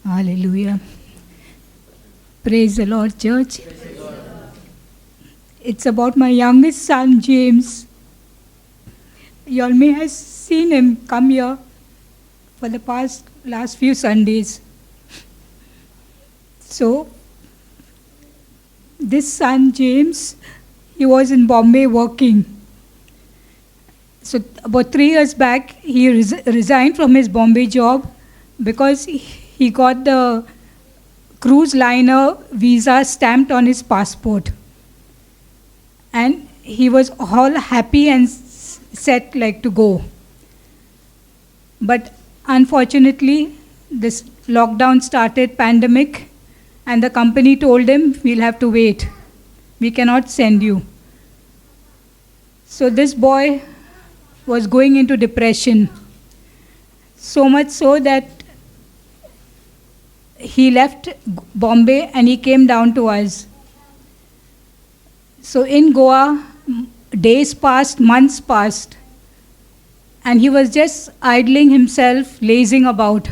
Hallelujah. Praise the Lord, church. It's about my youngest son, James. You all may have seen him come here for the last few Sundays. So, this son, James, he was in Bombay working. So, about 3 years back, he resigned from his Bombay job because he got the cruise liner visa stamped on his passport. And he was all happy and set like to go. But unfortunately, this lockdown started, pandemic, and the company told him, we'll have to wait. We cannot send you. So this boy was going into depression. So much so that he left Bombay and he came down to us. So in Goa, days passed, months passed, and he was just idling himself, lazing about.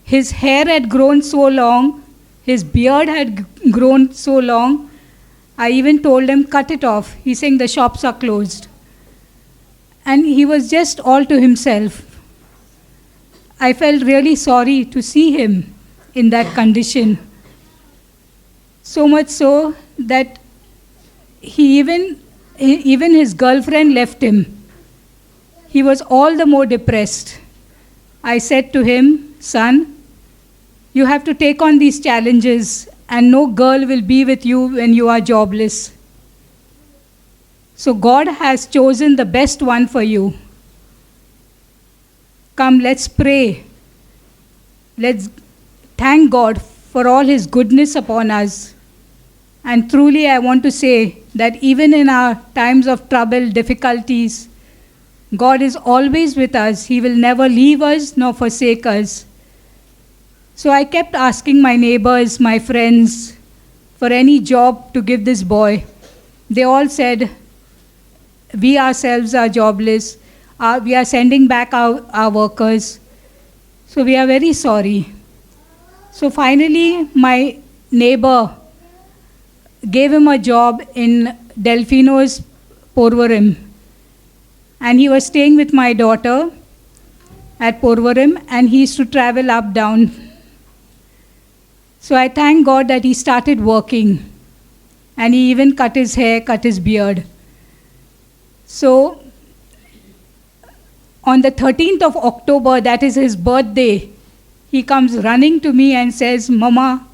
His hair had grown so long, his beard had grown so long, I even told him, cut it off. He's saying the shops are closed. And he was just all to himself. I felt really sorry to see him in that condition. So much so that even his girlfriend left him. He was all the more depressed. I said to him, son, you have to take on these challenges, and no girl will be with you when you are jobless. So God has chosen the best one for you. Come, let's pray. Let's thank God for all His goodness upon us. And truly I want to say that even in our times of trouble, difficulties, God is always with us. He will never leave us nor forsake us. So I kept asking my neighbors, my friends, for any job to give this boy. They all said, we ourselves are jobless. We are sending back our workers. So we are very sorry. So finally, my neighbor gave him a job in Delfino's Porvorim. And he was staying with my daughter at Porvorim, and he used to travel up, down. So I thank God that he started working. And he even cut his hair, cut his beard. So on the 13th of October, that is his birthday, he comes running to me and says, Mama,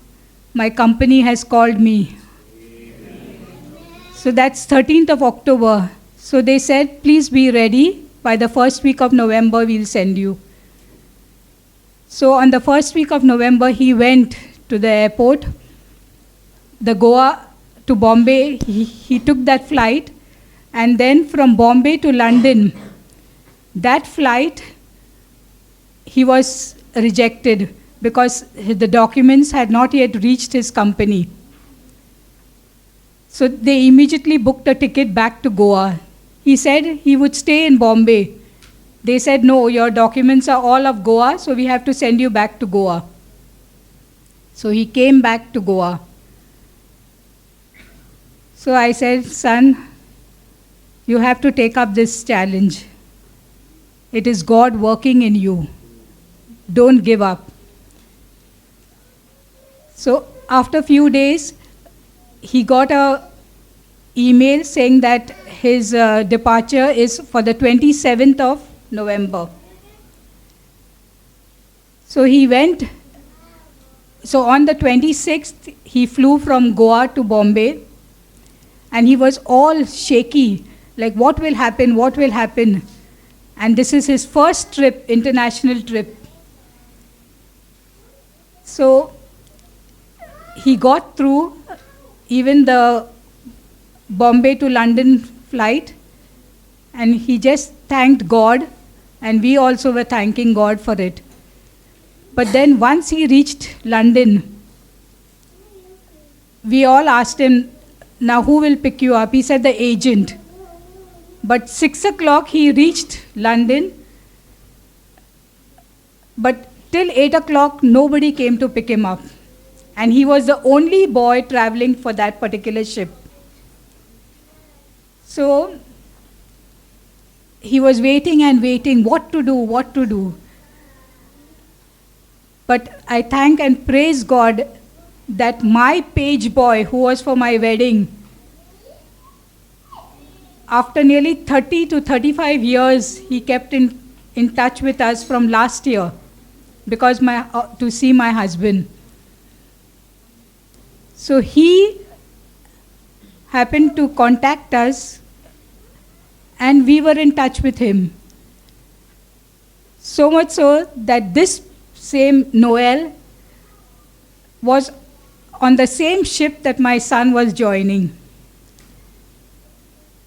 my company has called me. So that's 13th of October. So they said, please be ready. By the first week of November, we'll send you. So on the first week of November, he went to the airport, the Goa to Bombay. He took that flight. And then from Bombay to London, that flight, he was rejected because the documents had not yet reached his company. So they immediately booked a ticket back to Goa. He said he would stay in Bombay. They said, no, your documents are all of Goa, so we have to send you back to Goa. So he came back to Goa. So I said, son, you have to take up this challenge. It is God working in you. Don't give up. So after a few days, he got an email saying that his departure is for the 27th of November. So he went. So on the 26th, he flew from Goa to Bombay. And he was all shaky, like what will happen, what will happen? And this is his first trip, international trip. So he got through even the Bombay to London flight, and he just thanked God, and we also were thanking God for it. But then once he reached London, we all asked him, now who will pick you up? He said the agent. But 6 o'clock he reached London, but Till 8 o'clock, nobody came to pick him up. And he was the only boy traveling for that particular ship. So he was waiting and waiting, what to do. But I thank and praise God that my page boy, who was for my wedding, after nearly 30 to 35 years, he kept in touch with us from last year because to see my husband. So he happened to contact us and we were in touch with him. So much so that this same Noel was on the same ship that my son was joining.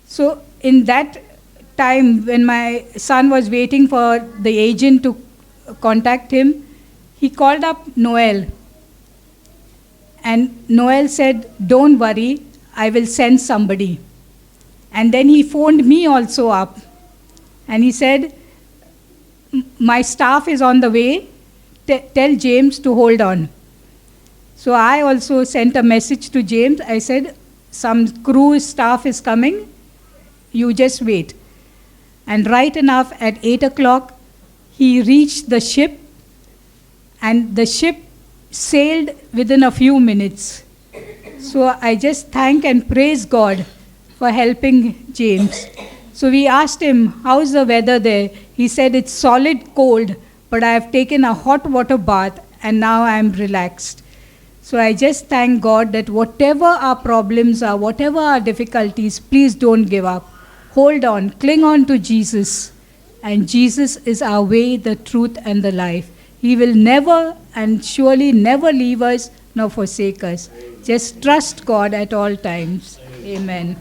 So in that time when my son was waiting for the agent to contact him, he called up Noel. And Noel said, don't worry, I will send somebody. And then he phoned me also up. And he said, my staff is on the way, tell James to hold on. So I also sent a message to James. I said, some crew staff is coming, you just wait. And right enough, at 8 o'clock, he reached the ship, and the ship sailed within a few minutes. So I just thank and praise God for helping James. So we asked him, how's the weather there? He said, it's solid cold, but I have taken a hot water bath and now I am relaxed. So I just thank God that whatever our problems are, whatever our difficulties, please don't give up. Hold on, cling on to Jesus. And Jesus is our way, the truth, and the life. He will never and surely never leave us nor forsake us. Just trust God at all times. Amen.